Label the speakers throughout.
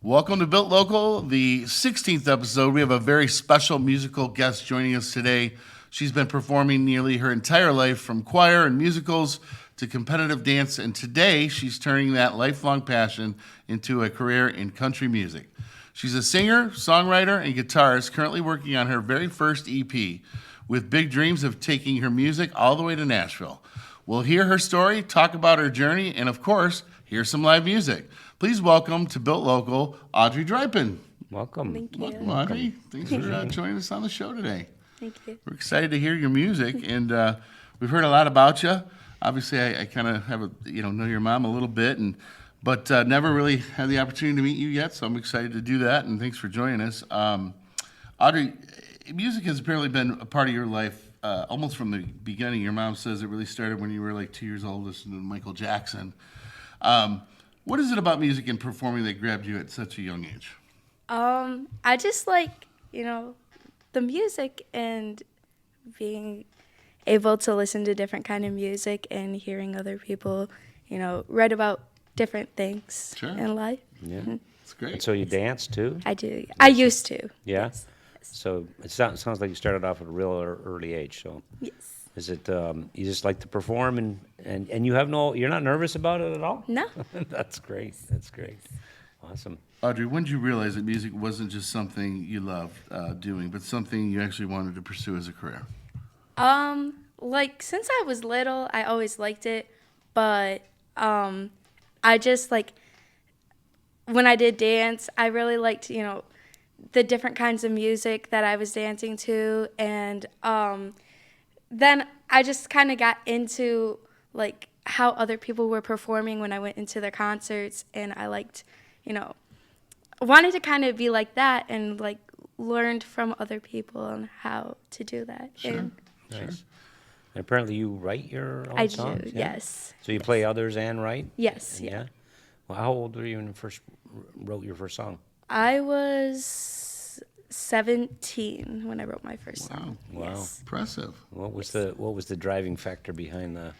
Speaker 1: Welcome to Built Local, the 16th episode. We have a very special musical guest joining us today. She's been performing nearly her entire life, from choir and musicals to competitive dance, and today she's turning that lifelong passion into a career in country music. She's a singer, songwriter, and guitarist, currently working on her very first EP, with big dreams of taking her music all the way to Nashville. We'll hear her story, talk about her journey, and of course, hear some live music. Please welcome to Built Local, Audrey Drypen.
Speaker 2: Welcome.
Speaker 3: Thank you.
Speaker 1: Welcome, Audrey. Thanks for joining us on the show today.
Speaker 3: Thank you.
Speaker 1: We're excited to hear your music, and we've heard a lot about you. Obviously, I kind of have know your mom a little bit, but never really had the opportunity to meet you yet. So I'm excited to do that, and thanks for joining us. Audrey, music has apparently been a part of your life almost from the beginning. Your mom says it really started when you were like 2 years old, listening to Michael Jackson. What is it about music and performing that grabbed you at such a young age?
Speaker 3: I just like, the music and being able to listen to different kind of music and hearing other people, write about different things in life.
Speaker 2: Yeah.
Speaker 1: It's great.
Speaker 2: And so you dance too?
Speaker 3: I do. I used to.
Speaker 2: Yeah?
Speaker 3: Yes.
Speaker 2: So it sounds like you started off at a real early age. So
Speaker 3: Yes.
Speaker 2: is it you just like to perform and you have you're not nervous about it at all?
Speaker 3: No.
Speaker 2: That's great. That's great. Awesome.
Speaker 1: Audrey, when did you realize that music wasn't just something you loved doing, but something you actually wanted to pursue as a career?
Speaker 3: Since I was little, I always liked it, but I just when I did dance, I really liked, the different kinds of music that I was dancing to, and then I just kind of got into how other people were performing when I went into their concerts, and I liked, wanted to kind of be like that and learned from other people on how to do that.
Speaker 1: Sure.
Speaker 3: And
Speaker 2: Nice. And apparently you write your own
Speaker 3: I
Speaker 2: songs?
Speaker 3: do,
Speaker 2: Yeah?
Speaker 3: yes.
Speaker 2: So you play others and write?
Speaker 3: Yes,
Speaker 2: And
Speaker 3: yeah.
Speaker 2: Well, how old were you when you first wrote your first song?
Speaker 3: I was 17 when I wrote my first song.
Speaker 2: Wow.
Speaker 3: Yes.
Speaker 1: Impressive.
Speaker 2: What was the driving factor behind the?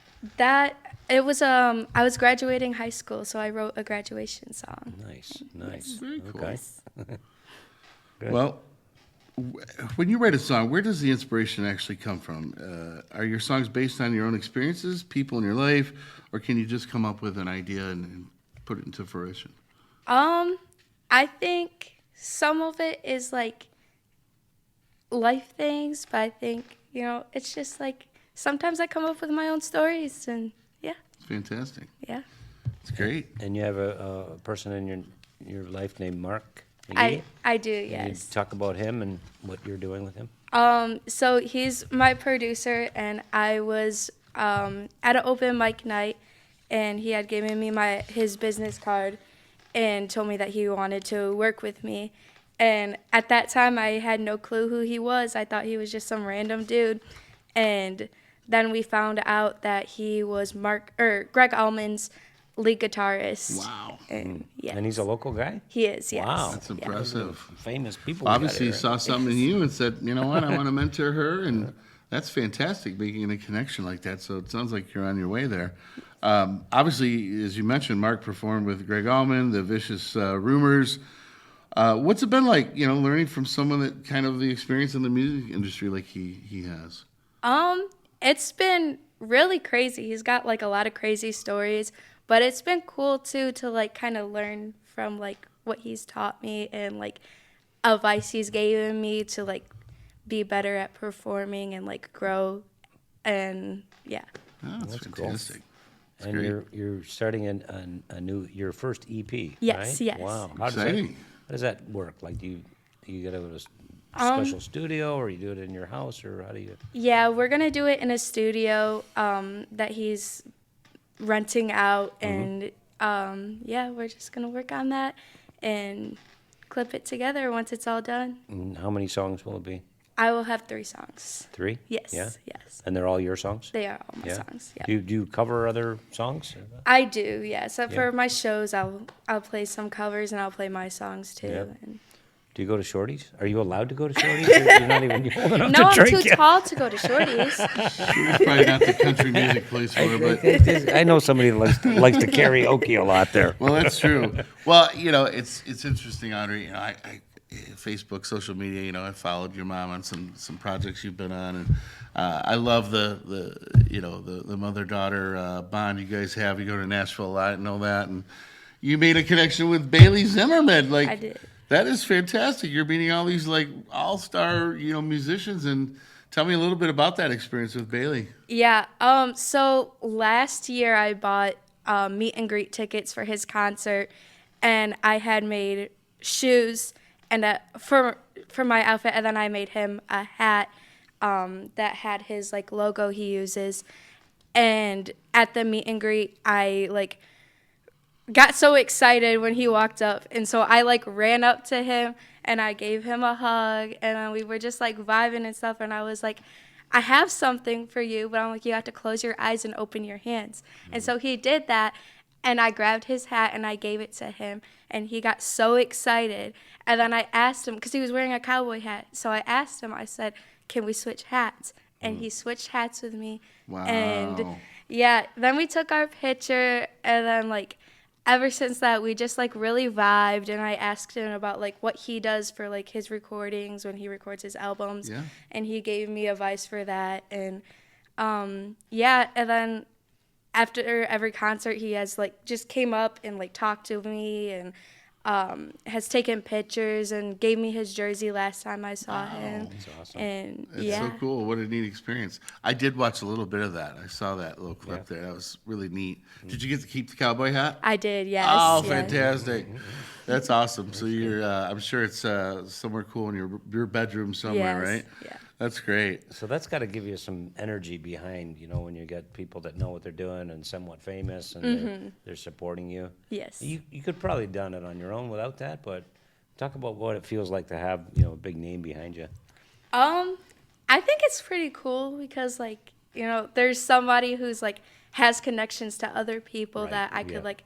Speaker 3: It was I was graduating high school, so I wrote a graduation song.
Speaker 2: Nice.
Speaker 1: Very cool.
Speaker 2: Okay. Good.
Speaker 1: Well, when you write a song, where does the inspiration actually come from? Are your songs based on your own experiences, people in your life, or can you just come up with an idea and put it into fruition?
Speaker 3: I think some of it is life things, but I think, it's just sometimes I come up with my own stories, and yeah.
Speaker 1: It's fantastic.
Speaker 3: Yeah.
Speaker 1: It's great.
Speaker 2: And you have a person in your life named Mark McGee?
Speaker 3: I do,
Speaker 2: Can you
Speaker 3: yes.
Speaker 2: talk about him and what you're doing with him?
Speaker 3: So he's my producer, and I was at an open mic night, and he had given me his business card and told me that he wanted to work with me. And at that time, I had no clue who he was. I thought he was just some random dude. And then we found out that he was Greg Allman's lead guitarist.
Speaker 1: Wow.
Speaker 3: And yes.
Speaker 2: And he's a local guy?
Speaker 3: He is, yes.
Speaker 2: Wow.
Speaker 1: That's
Speaker 3: Yeah.
Speaker 1: impressive.
Speaker 2: Famous people.
Speaker 1: Obviously, he
Speaker 2: got
Speaker 1: saw something in you and said, you know what, I want to mentor her, and that's fantastic, making a connection like that. So it sounds like you're on your way there. Obviously, as you mentioned, Mark performed with Greg Allman, the Vicious Rumors. What's it been like, learning from someone that kind of the experience in the music industry like he has?
Speaker 3: It's been really crazy. He's got a lot of crazy stories, but it's been cool too to kind of learn from what he's taught me and advice he's given me to be better at performing and grow, and yeah.
Speaker 1: Oh, that's
Speaker 2: cool.
Speaker 1: fantastic. That's
Speaker 2: And
Speaker 1: great.
Speaker 2: you're starting your first EP,
Speaker 3: Yes,
Speaker 2: right?
Speaker 3: yes.
Speaker 2: Wow.
Speaker 1: Exciting.
Speaker 2: How does that work? Do you go to a special studio, or you do it in your house, or how do you?
Speaker 3: Yeah, we're gonna do it in a studio that he's renting out, and yeah, we're just gonna work on that and clip it together once it's all done.
Speaker 2: And how many songs will it be?
Speaker 3: I will have 3 songs.
Speaker 2: 3?
Speaker 3: Yes,
Speaker 2: Yeah.
Speaker 3: yes.
Speaker 2: And they're all your songs?
Speaker 3: They are all my
Speaker 2: Yeah.
Speaker 3: songs. Yeah.
Speaker 2: Do you cover other songs?
Speaker 3: I do, yeah. So
Speaker 2: Yeah.
Speaker 3: for my shows, I'll play some covers and I'll play my songs too.
Speaker 2: Yeah.
Speaker 3: And
Speaker 2: Do you go to Shorty's? Are you allowed to go to Shorty's? You're not even old enough
Speaker 3: no,
Speaker 2: to
Speaker 3: I'm
Speaker 2: drink
Speaker 3: too
Speaker 2: yet.
Speaker 3: tall to go to Shorty's.
Speaker 1: It's probably not the country music place for it, but
Speaker 2: I know somebody that likes to karaoke a lot there.
Speaker 1: well, that's true. Well, it's interesting, Audrey. I Facebook, social media. I followed your mom on some projects you've been on, and I love the mother daughter bond you guys have. You go to Nashville a lot and all that, and you made a connection with Bailey Zimmerman. Like,
Speaker 3: I did.
Speaker 1: That is fantastic. You're meeting all these like all-star musicians, and tell me a little bit about that experience with Bailey.
Speaker 3: Yeah. So last year I bought meet and greet tickets for his concert, and I had made shoes and for my outfit, and then I made him a hat that had his like logo he uses. And at the meet and greet, I like got so excited when he walked up, and so I like ran up to him and I gave him a hug, and we were just like vibing and stuff, and I was like, I have something for you, but I'm like, you have to close your eyes and open your hands. And so he did that, and I grabbed his hat and I gave it to him, and he got so excited. And then I asked him, because he was wearing a cowboy hat, so I asked him, I said, can we switch hats? And he switched hats with me.
Speaker 1: Wow.
Speaker 3: And yeah, then we took our picture, and then like ever since that, we just like really vibed, and I asked him about like what he does for like his recordings when he records his albums.
Speaker 1: Yeah.
Speaker 3: And he gave me advice for that. And yeah, and then after every concert, he has like just came up and like talked to me, and has taken pictures and gave me his jersey last time I saw him.
Speaker 2: That's awesome.
Speaker 3: And
Speaker 1: It's
Speaker 3: yeah.
Speaker 1: so cool. What a neat experience. I did watch a little bit of that. I saw that little clip there. That was really neat. Did you get to keep the cowboy hat?
Speaker 3: I did, yes.
Speaker 1: Oh,
Speaker 3: yes.
Speaker 1: fantastic. That's awesome. So you're, I'm sure it's somewhere cool in your bedroom somewhere,
Speaker 3: Yes,
Speaker 1: right?
Speaker 3: yeah.
Speaker 1: That's great.
Speaker 2: So that's got to give you some energy behind, when you get people that know what they're doing and somewhat famous and they're supporting you.
Speaker 3: Yes.
Speaker 2: You could probably have done it on your own without that, but talk about what it feels like to have, a big name behind you.
Speaker 3: I think it's pretty cool because like, there's somebody who's like has connections to other people
Speaker 2: Right,
Speaker 3: that I
Speaker 2: yeah.
Speaker 3: could like,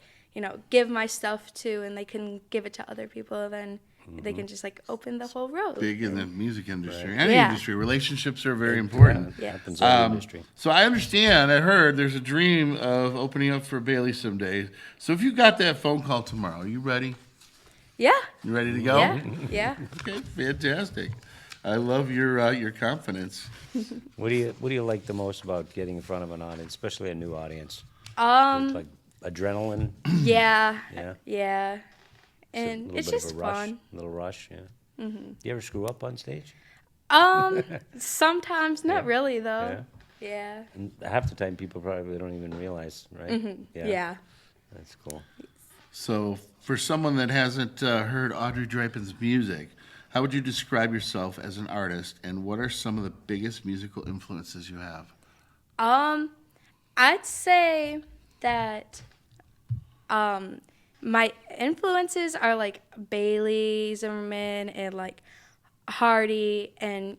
Speaker 3: give my stuff to, and they can give it to other people, and then they can just like open the whole road.
Speaker 1: Big in the music industry.
Speaker 2: Right.
Speaker 1: Any
Speaker 3: Yeah.
Speaker 1: industry. Relationships are very important.
Speaker 3: Yeah.
Speaker 2: Happens in every industry.
Speaker 1: So I understand, I heard there's a dream of opening up for Bailey someday. So if you got that phone call tomorrow, are you ready?
Speaker 3: Yeah.
Speaker 1: You ready to go?
Speaker 3: Yeah. Yeah.
Speaker 1: Okay, fantastic. I love your confidence.
Speaker 2: What do you like the most about getting in front of an audience, especially a new audience? It's like adrenaline,
Speaker 3: Yeah.
Speaker 2: Yeah.
Speaker 3: Yeah.
Speaker 2: a
Speaker 3: And
Speaker 2: little
Speaker 3: it's
Speaker 2: bit
Speaker 3: just
Speaker 2: of a rush,
Speaker 3: fun.
Speaker 2: a little rush, yeah. Do you ever screw up on stage?
Speaker 3: Sometimes, not
Speaker 2: Yeah.
Speaker 3: really though. Yeah.
Speaker 2: And half the time, people probably don't even realize, right?
Speaker 3: Yeah.
Speaker 2: That's cool.
Speaker 1: So for someone that hasn't heard Audrey Drypen's music, how would you describe yourself as an artist, and what are some of the biggest musical influences you have?
Speaker 3: I'd say that my influences are like Bailey Zimmerman and like Hardy and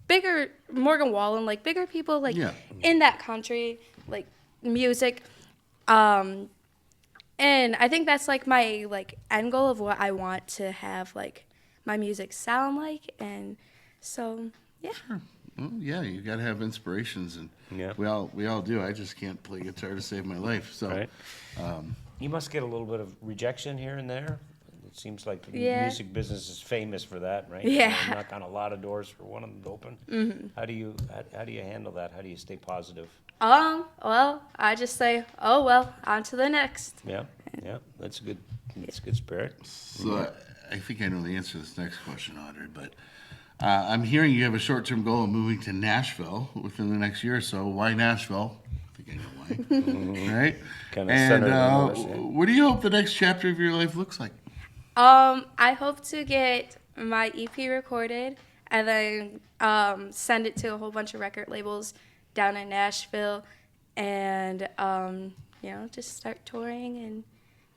Speaker 3: bigger Morgan Wallen, like bigger people like
Speaker 1: Yeah.
Speaker 3: in that country like music. And I think that's like my like end goal of what I want to have like my music sound like, and so yeah.
Speaker 1: Well, yeah, you got to have inspirations, and
Speaker 2: Yeah.
Speaker 1: we all do. I just can't play guitar to save my life. So
Speaker 2: Right. You must get a little bit of rejection here and there. It seems like the
Speaker 3: Yeah.
Speaker 2: music business is famous for that, right?
Speaker 3: Yeah.
Speaker 2: You knock on a lot of doors for one of them to open. Mm-hmm. How do you handle that? How do you stay positive?
Speaker 3: Well, I just say, oh well, on to the next.
Speaker 2: Yeah, that's a good spirit.
Speaker 1: So I think I know the answer to this next question, Audrey, but I'm hearing you have a short-term goal of moving to Nashville within the next year or so. Why Nashville? I think I know why. Right?
Speaker 2: Kinda
Speaker 1: And
Speaker 2: centered on us, yeah.
Speaker 1: what do you hope the next chapter of your life looks like?
Speaker 3: I hope to get my EP recorded and then send it to a whole bunch of record labels down in Nashville, and just start touring and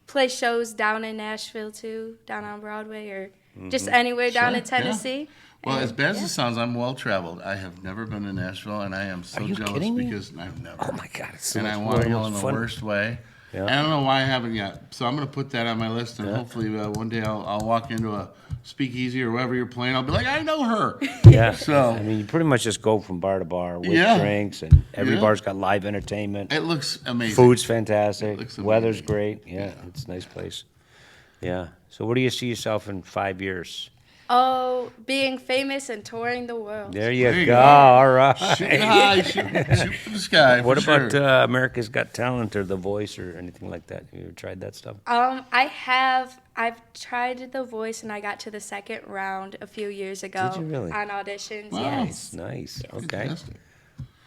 Speaker 3: play shows down in Nashville too, down on Broadway or just anywhere down
Speaker 1: Sure,
Speaker 3: in Tennessee.
Speaker 1: Well,
Speaker 3: And,
Speaker 1: as bad as
Speaker 3: yeah.
Speaker 1: it sounds, I'm well traveled. I have never been to Nashville, and I am so
Speaker 2: Are you
Speaker 1: jealous
Speaker 2: kidding me?
Speaker 1: because I've never.
Speaker 2: Oh my God, it's so
Speaker 1: And I
Speaker 2: much
Speaker 1: want to
Speaker 2: more
Speaker 1: go in the
Speaker 2: fun.
Speaker 1: worst way.
Speaker 2: Yeah.
Speaker 1: I don't know why I haven't yet. So I'm going to put that on my list, and hopefully one day I'll walk into a speakeasy or wherever you're playing. I'll be like, I know her.
Speaker 2: Yeah.
Speaker 1: So-
Speaker 2: I mean, you pretty much just go from bar to bar with
Speaker 1: Yeah.
Speaker 2: drinks, and every
Speaker 1: Yeah.
Speaker 2: bar's got live entertainment.
Speaker 1: It looks amazing.
Speaker 2: Food's fantastic.
Speaker 1: looks
Speaker 2: Weather's
Speaker 1: amazing.
Speaker 2: great. Yeah, it's a nice place. Yeah. So where do you see yourself in 5 years?
Speaker 3: Oh, being famous and touring the world.
Speaker 2: There you
Speaker 1: There you
Speaker 2: go.
Speaker 1: go.
Speaker 2: All right.
Speaker 1: Shooting high, shoot for the sky.
Speaker 2: What
Speaker 1: for
Speaker 2: about
Speaker 1: sure.
Speaker 2: America's Got Talent or The Voice or anything like that? You ever tried that stuff?
Speaker 3: I've tried The Voice and I got to the second round a few years ago.
Speaker 2: Did you really?
Speaker 3: On auditions,
Speaker 1: Wow.
Speaker 3: yes.
Speaker 2: Nice. Okay.
Speaker 1: Fantastic.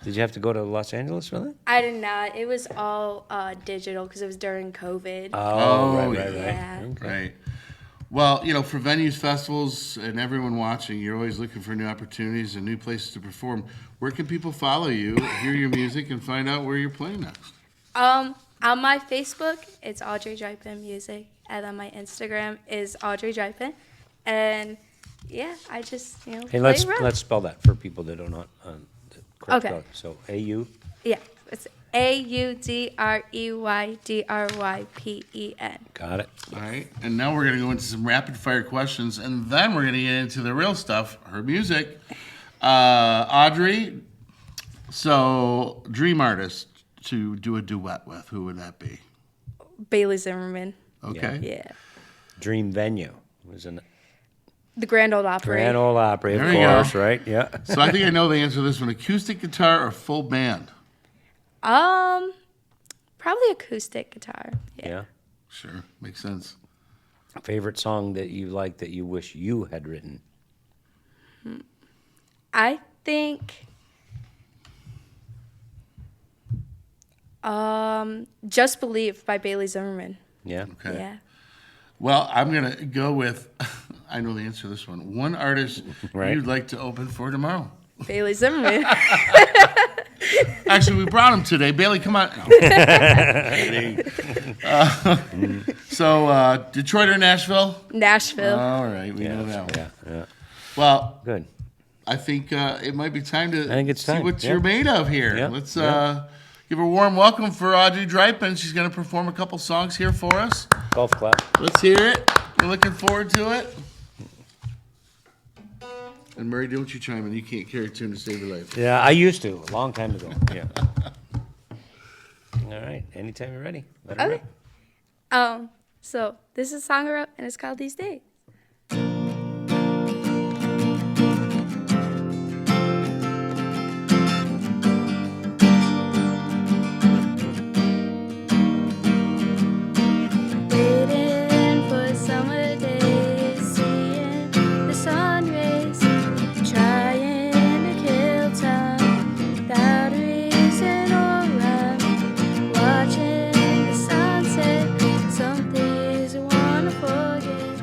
Speaker 2: Did you have to go to Los Angeles for that?
Speaker 3: I did not. It was all digital because it was during COVID.
Speaker 2: Oh, right.
Speaker 3: Yeah.
Speaker 2: Okay.
Speaker 1: Right. Well, for venues, festivals, and everyone watching, you're always looking for new opportunities and new places to perform. Where can people follow you, hear your music, and find out where you're playing next?
Speaker 3: On my Facebook, it's Audrey Drypen Music, and on my Instagram is Audrey Drypen, and yeah, I just
Speaker 2: Hey,
Speaker 3: play
Speaker 2: let's
Speaker 3: around.
Speaker 2: spell that for people that don't know. The correct
Speaker 3: Okay.
Speaker 2: spelling. So A-U.
Speaker 3: Yeah, it's AudreyDrypen.
Speaker 2: Got it.
Speaker 1: All right. And now we're going to go into some rapid fire questions, and then we're going to get into the real stuff, her music. Audrey, so dream artist to do a duet with, who would that be?
Speaker 3: Bailey Zimmerman.
Speaker 1: Okay.
Speaker 3: Yeah,
Speaker 2: Dream venue was in
Speaker 3: the Grand Ole Opry.
Speaker 2: Grand Ole Opry, of
Speaker 1: There we
Speaker 2: course,
Speaker 1: go.
Speaker 2: right? Yeah.
Speaker 1: So I think I know the answer to this one. Acoustic guitar or full band?
Speaker 3: Probably acoustic guitar.
Speaker 2: Yeah.
Speaker 1: Sure. Makes sense.
Speaker 2: Favorite song that you like that you wish you had written?
Speaker 3: I think Just Believe by Bailey Zimmerman.
Speaker 2: Yeah.
Speaker 1: Okay.
Speaker 3: Yeah.
Speaker 1: Well, I'm going to go with, I know the answer to this one. One artist
Speaker 2: Right.
Speaker 1: you'd like to open for tomorrow.
Speaker 3: Bailey Zimmerman.
Speaker 1: Actually, we brought him today. Bailey, come on. So, Detroit or Nashville?
Speaker 3: Nashville.
Speaker 1: All right, we know that one.
Speaker 2: Yeah.
Speaker 1: Well,
Speaker 2: Good.
Speaker 1: I think it might be time to
Speaker 2: think it's
Speaker 1: see
Speaker 2: time,
Speaker 1: what
Speaker 2: yeah.
Speaker 1: you're made of here.
Speaker 2: Yeah,
Speaker 1: Let's
Speaker 2: yeah.
Speaker 1: give a warm welcome for Audrey Drypen. She's going to perform a couple songs here for us.
Speaker 2: Golf clap.
Speaker 1: Let's hear it. We're looking forward to it. And Murray, don't you chime in. You can't carry a tune to save your life.
Speaker 2: Yeah, I used to a long time ago. Yeah. All right. Anytime you're ready. Let her
Speaker 3: Okay.
Speaker 2: rip.
Speaker 3: So this is Songwriting, and it's called These Days. Waiting for summer days, seeing the sun rays, trying to kill time without reason or rhyme. Watching the sunset, some things I wanna forget.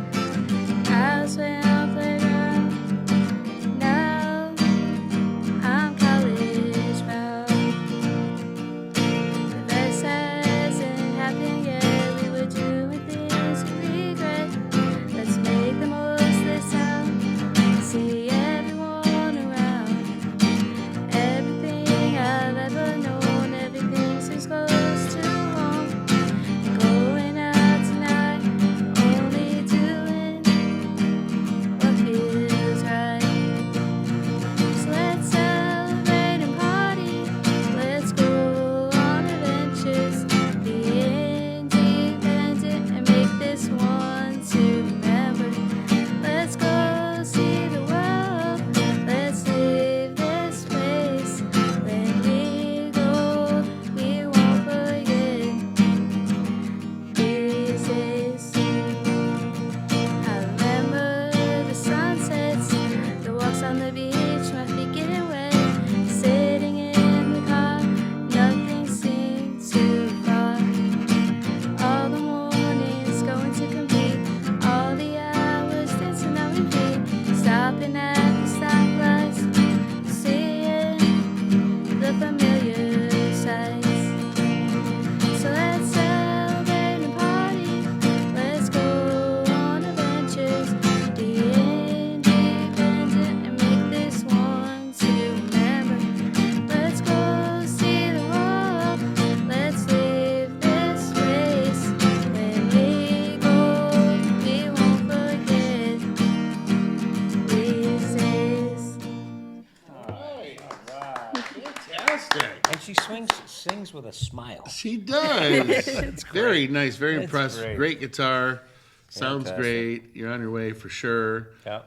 Speaker 2: with a smile.
Speaker 1: She does. Very nice. Very
Speaker 2: That's
Speaker 1: impressed.
Speaker 2: great.
Speaker 1: Great guitar. Sounds
Speaker 2: Fantastic.
Speaker 1: great. You're on your way for sure.
Speaker 2: Yeah.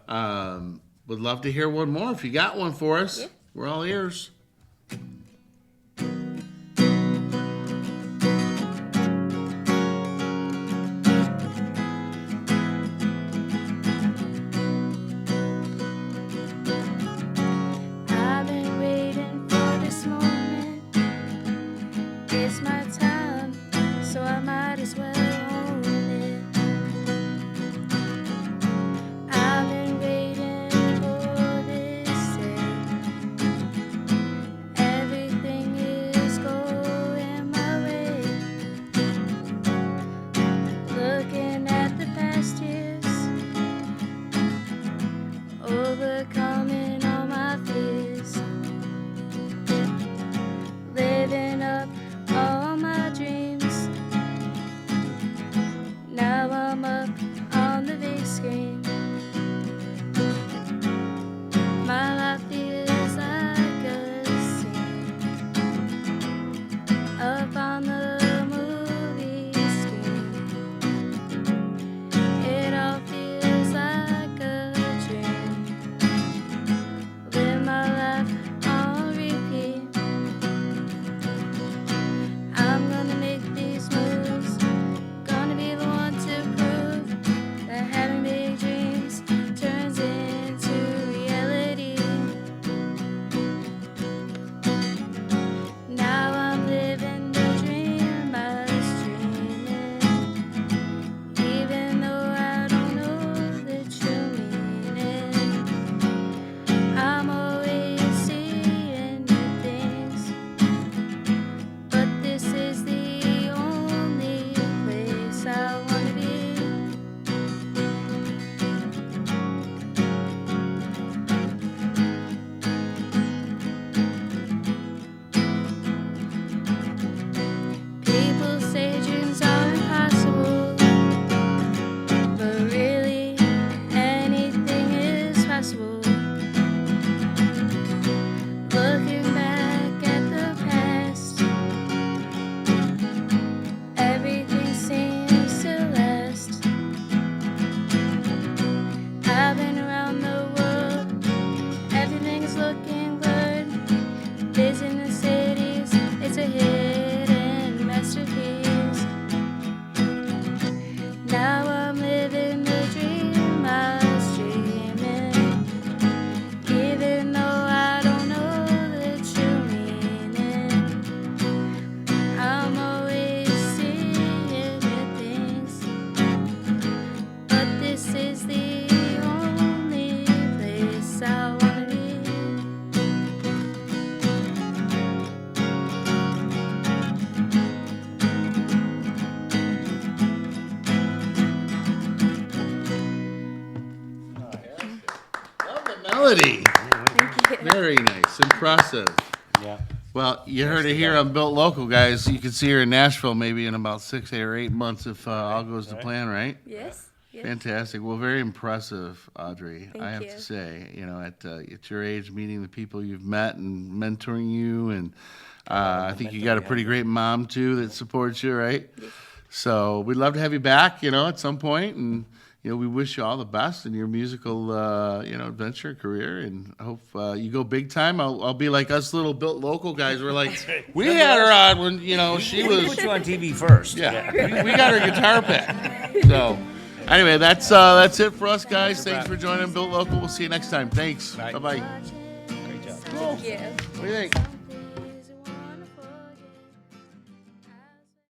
Speaker 1: Would love to hear one more if you got one for us.
Speaker 3: Yeah.
Speaker 1: We're all ears.
Speaker 3: I've been waiting for this moment. It's my time, so I might as well own it. I've been waiting for this day. Everything is going my way. Looking at the past years, overcoming all my fears, living up all my dreams. Now I'm up on the big screen. My life feels like a scene up on the movie screen. It all feels like a dream. Live my life on repeat. I'm gonna make these moves. Gonna be the one to prove that having big dreams turns into reality. Now I'm living the dream I was dreaming, even though I don't know the true meaning. I'm always seeing new things, but this is the only place I wanna be. People say dreams are impossible, but really anything is possible. Looking back at the past, everything seems to last. I've been around the world, everything's looking good. Visiting the cities, it's a hidden masterpiece. Now I'm living the dream I was dreaming, even though I don't know the true meaning. I'm always seeing new things, but this is the only place I wanna be.
Speaker 1: Love the melody.
Speaker 3: Thank you.
Speaker 1: Very nice. Impressive.
Speaker 2: Yeah.
Speaker 1: Well, you heard it here on Built Local, guys. You can see her in Nashville maybe in about 6 or 8 months if all goes to plan, right?
Speaker 3: Yes. Yes.
Speaker 1: Fantastic. Well, very impressive, Audrey. I
Speaker 3: Thank
Speaker 1: have
Speaker 3: you.
Speaker 1: to say, at your age, meeting the people you've met and mentoring you, and I think you got a pretty great mom too that supports you, right? So we'd love to have you back, at some point, and we wish you all the best in your musical, adventure career, and I hope you go big time. I'll be like us little Built Local guys. We're like, we had her on when she
Speaker 2: We
Speaker 1: was.
Speaker 2: put you on TV first.
Speaker 1: Yeah, we got her guitar pick. So, anyway, that's it for us, guys. Thanks for joining Built Local. We'll see you next time. Thanks.
Speaker 2: Bye.
Speaker 1: Bye-bye.
Speaker 2: Great job.
Speaker 3: Thank you.
Speaker 1: What do you think?